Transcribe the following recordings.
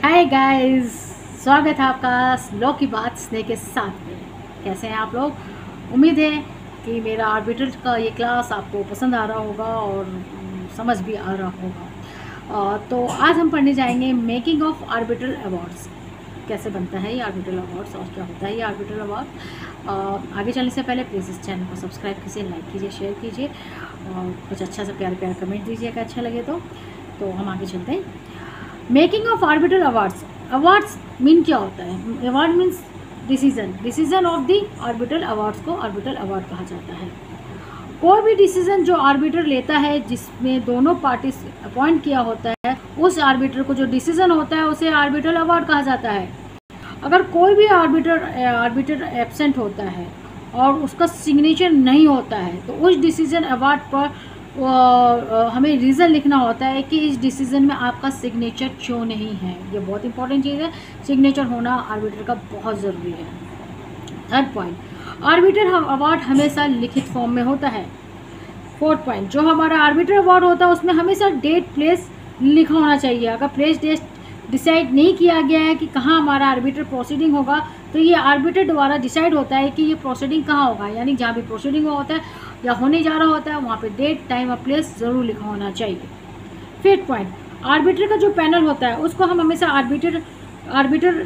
Hi guys, स्वागत है आपका लॉ की बात स्नेह के साथ में। कैसे हैं आप लोग? उम्मीद है कि मेरा आर्बिट्रल का ये क्लास आपको पसंद आ रहा होगा और समझ भी आ रहा होगा। तो आज हम पढ़ने जाएंगे मेकिंग ऑफ आर्बिट्रल अवार्ड्स। कैसे बनता है ये आर्बिट्रल अवार्ड्स और क्या होता है ये आर्बिट्रल अवार्ड। आगे चलने से पहले प्लीज़ इस चैनल को सब्सक्राइब कीजिए, लाइक कीजिए, शेयर कीजिए और कुछ अच्छा सा प्यार कमेंट दीजिए अगर अच्छा लगे तो हम आगे चलते हैं। Making of arbitral awards. Awards mean क्या होता है? Award means decision of the arbitral awards को आर्बिट्रल अवार्ड कहा जाता है। कोई भी डिसीजन जो आर्बिटर लेता है जिसमें दोनों पार्टी अपॉइंट किया होता है, उस आर्बिटर को जो डिसीजन होता है उसे आर्बिट्रल अवार्ड कहा जाता है। अगर कोई भी आर्बिटर एब्सेंट होता है और उसका सिग्नेचर नहीं होता है तो उस डिसीजन अवार्ड पर हमें रीज़न लिखना होता है कि इस डिसीज़न में आपका सिग्नेचर क्यों नहीं है। ये बहुत इंपॉर्टेंट चीज़ है, सिग्नेचर होना आर्बिटर का बहुत ज़रूरी है। थर्ड पॉइंट, आर्बिटर अवार्ड हमेशा लिखित फॉर्म में होता है। फोर्थ पॉइंट, जो हमारा आर्बिटर अवार्ड होता है उसमें हमेशा डेट प्लेस लिखा होना चाहिए। अगर प्लेस डेट डिसाइड नहीं किया गया है कि कहाँ हमारा आर्बिटर प्रोसीडिंग होगा तो ये आर्बिटर द्वारा डिसाइड होता है कि ये प्रोसीडिंग कहाँ होगा, यानी जहाँ भी प्रोसीडिंग होता है या होने जा रहा होता है वहाँ पे डेट, टाइम और प्लेस ज़रूर लिखा होना चाहिए। फिफ्थ पॉइंट, आर्बिटर का जो पैनल होता है उसको हम हमेशा आर्बिटर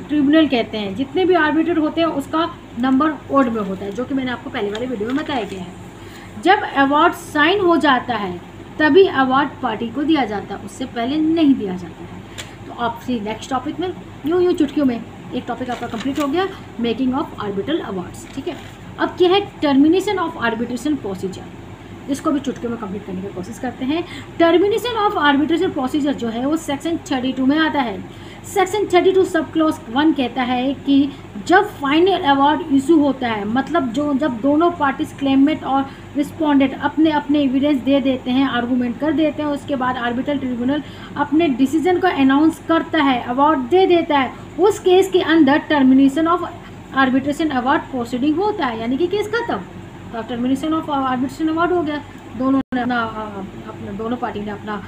ट्रिब्यूनल कहते हैं। जितने भी आर्बिटर होते हैं उसका नंबर ओड में होता है, जो कि मैंने आपको पहले वाले वीडियो में बताया गया है। जब अवार्ड साइन हो जाता है तभी अवार्ड पार्टी को दिया जाता है, उससे पहले नहीं दिया जाता है। तो आपसे नेक्स्ट टॉपिक में यूँ चुटकियों में एक टॉपिक आपका कंप्लीट हो गया, मेकिंग ऑफ आर्बिट्रल अवार्ड्स। ठीक है, अब क्या है टर्मिनेशन ऑफ आर्बिट्रेशन प्रोसीजर। इसको भी चुटकियों में कंप्लीट करने की कोशिश करते हैं। टर्मिनेशन ऑफ आर्बिट्रेशन प्रोसीजर जो है वो सेक्शन 32 में आता है। सेक्शन 32 सब क्लॉज 1 कहता है कि जब फाइनल अवार्ड इशू होता है, मतलब जब दोनों पार्टीज क्लेमेंट और रिस्पोंडेंट अपने अपने एविडेंस दे देते हैं, आर्गूमेंट कर देते हैं, उसके बाद आर्बिट्रल ट्रिब्यूनल अपने डिसीजन को अनाउंस करता है, अवार्ड दे देता है, उस केस के अंदर termination of arbitration award proceeding होता है, यानी कि केस खत्म। तो टर्मिनेशन ऑफ आर्बिट्रेशन अवार्ड हो गया, दोनों पार्टी ने अपना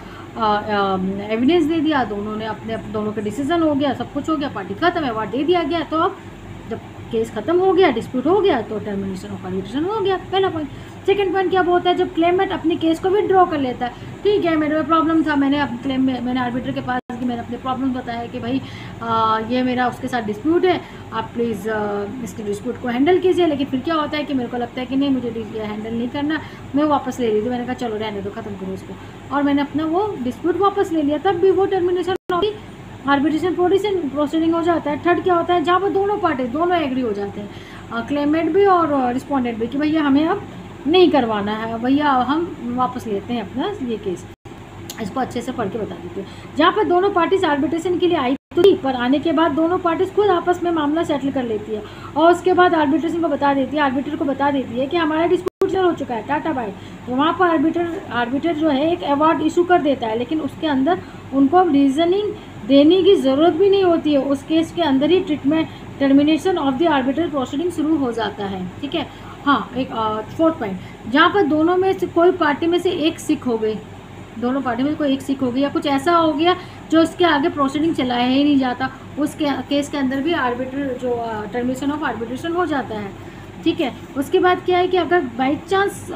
एविडेंस दे दिया, दोनों का डिसीजन हो गया, सब कुछ हो गया, पार्टी खत्म, अवार्ड दे दिया गया। तो अब जब केस खत्म हो गया, डिस्प्यूट हो गया, तो टर्मिनेशन ऑफ आर्बिट्रेशन हो गया, पहला पॉइंट। सेकंड पॉइंट क्या होता है? जब क्लेमेंट अपने केस को विड्रॉ कर लेता है। ठीक है, मेरे में प्रॉब्लम था, मैंने आर्बिटर के पास कि मैंने अपने प्रॉब्लम बताया कि भाई ये मेरा उसके साथ डिस्प्यूट है, आप प्लीज़ इसके डिस्प्यूट को हैंडल कीजिए। लेकिन फिर क्या होता है कि मेरे को लगता है कि नहीं, मुझे हैंडल नहीं करना, मैं वापस ले ली थी। मैंने कहा चलो रहने दो, ख़त्म करो इसको, और मैंने अपना वो डिस्प्यूट वापस ले लिया, तब भी वो टर्मिनेशन होगी, आर्बिट्रेशन प्रोसीडिंग हो जाता है। थर्ड क्या होता है? जहाँ पर दोनों एग्री हो जाते हैं, क्लेमेंट भी और रिस्पोंडेंट भी, कि भैया हमें अब नहीं करवाना है, भैया हम वापस लेते हैं अपना ये केस। इसको अच्छे से पढ़ के बता देती हूँ। जहाँ पर दोनों पार्टीज आर्बिट्रेशन के लिए आई थी, पर आने के बाद दोनों पार्टीज खुद आपस में मामला सेटल कर लेती है और उसके बाद आर्बिट्रेशन को बता देती है, आर्बिटर को बता देती है कि हमारा डिस्प्यूट हो चुका है, टाटा बाय। तो वहाँ पर आर्बिटर जो है एक अवार्ड इशू कर देता है, लेकिन उसके अंदर उनको रीजनिंग देने की ज़रूरत भी नहीं होती है। उस केस के अंदर ही termination of the arbitral proceeding शुरू हो जाता है। ठीक है, हाँ, एक फोर्थ पॉइंट, जहाँ पर दोनों में से कोई पार्टी में से एक सिक हो गई, दोनों पार्टी में कोई एक सिक हो गई या कुछ ऐसा हो गया जो इसके आगे प्रोसीडिंग चलाया ही नहीं जाता, उस केस के अंदर भी टर्मिनेशन ऑफ आर्बिट्रेशन हो जाता है। ठीक है, उसके बाद क्या है कि अगर बाई चांस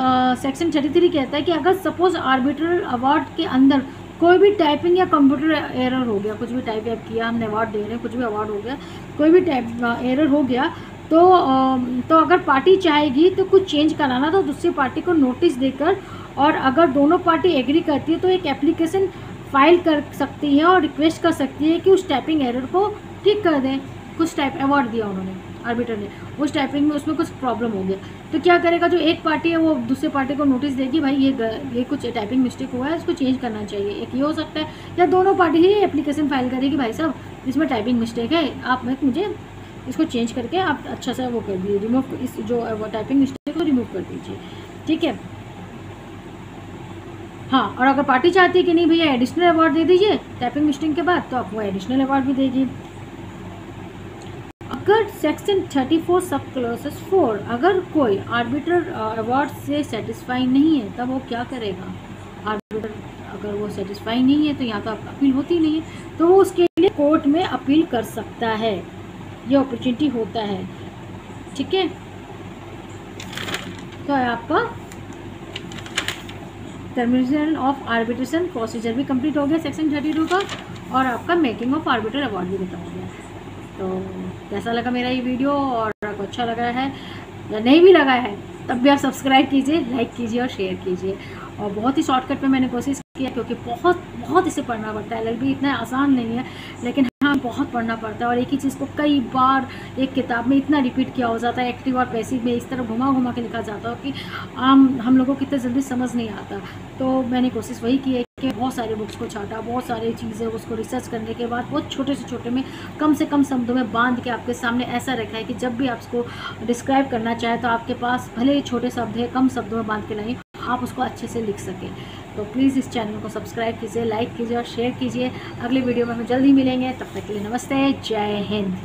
सेक्शन 33 कहता है कि अगर सपोज आर्बिट्रल अवार्ड के अंदर कोई भी टाइपिंग या कंप्यूटर एरर हो गया, कुछ भी टाइप किया, हमने अवार्ड दे रहे हैं, कुछ भी अवार्ड हो गया, कोई भी टाइप एरर हो गया, तो अगर पार्टी चाहेगी तो कुछ चेंज कराना तो दूसरी पार्टी को नोटिस देकर, और अगर दोनों पार्टी एग्री करती है तो एक एप्लीकेशन फाइल कर सकती है और रिक्वेस्ट कर सकती है कि उस टाइपिंग एरर को ठीक कर दें। कुछ टाइप अवार्ड दिया उन्होंने, आर्बिटर ने, उस टाइपिंग में उसमें कुछ प्रॉब्लम हो गया, तो क्या करेगा? जो एक पार्टी है वो दूसरे पार्टी को नोटिस देगी, भाई ये कुछ टाइपिंग मिस्टेक हुआ है, इसको चेंज करना चाहिए। एक ये हो सकता है, या दोनों पार्टी ही एप्लीकेशन फाइल करेगी, भाई साहब इसमें टाइपिंग मिस्टेक है, आप मुझे इसको चेंज करके आप अच्छा सा वो कर दीजिए, रिमूव, इस जो टाइपिंग मिस्टेक को रिमूव कर दीजिए। ठीक है, हाँ, और अगर पार्टी चाहती है कि नहीं भैया एडिशनल अवार्ड दे दीजिए टाइपिंग मिस्टेक के बाद, तो आप वो एडिशनल अवार्ड भी देगी। अगर सेक्शन 34 सब क्लॉसेस 4 अगर कोई आर्बिटर अवार्ड से सेटिस्फाई नहीं है, तब वो क्या करेगा? आर्बिटर अगर वो सेटिस्फाई नहीं है तो यहाँ तो अपील होती नहीं है, तो वो उसके लिए कोर्ट में अपील कर सकता है, ये अपॉर्चुनिटी होता है। ठीक है, तो आपका टर्मिनेशन ऑफ आर्बिट्रेशन प्रोसीजर भी कंप्लीट हो गया सेक्शन 32 का, और आपका मेकिंग ऑफ आर्बिटर अवार्ड भी खत्म हो गया। तो कैसा लगा मेरा ये वीडियो, और आपको अच्छा लगा है या नहीं भी लगा है तब भी आप सब्सक्राइब कीजिए, लाइक कीजिए और शेयर कीजिए। और बहुत ही शॉर्टकट में मैंने कोशिश किया, क्योंकि बहुत इसे पढ़ना पड़ता है। LLB इतना आसान नहीं है, लेकिन हाँ बहुत पढ़ना पड़ता है, और एक ही चीज़ को कई बार एक किताब में इतना रिपीट किया हो जाता है, एक्टिव और पैसिव में इस तरह घुमा के लिखा जाता है कि हम लोगों को इतने जल्दी समझ नहीं आता। तो मैंने कोशिश वही की है कि बहुत सारे बुक्स को छाटा, बहुत सारी चीज़ें उसको रिसर्च करने के बाद बहुत छोटे से छोटे में कम से कम शब्दों में बांध के आपके सामने ऐसा रखा है कि जब भी आप उसको डिस्क्राइब करना चाहे तो आपके पास भले ही छोटे शब्द है, कम शब्दों में बांध के नहीं, आप उसको अच्छे से लिख सकें। तो प्लीज़ इस चैनल को सब्सक्राइब कीजिए, लाइक कीजिए और शेयर कीजिए। अगले वीडियो में हम जल्दी मिलेंगे, तब तक के लिए नमस्ते, जय हिंद।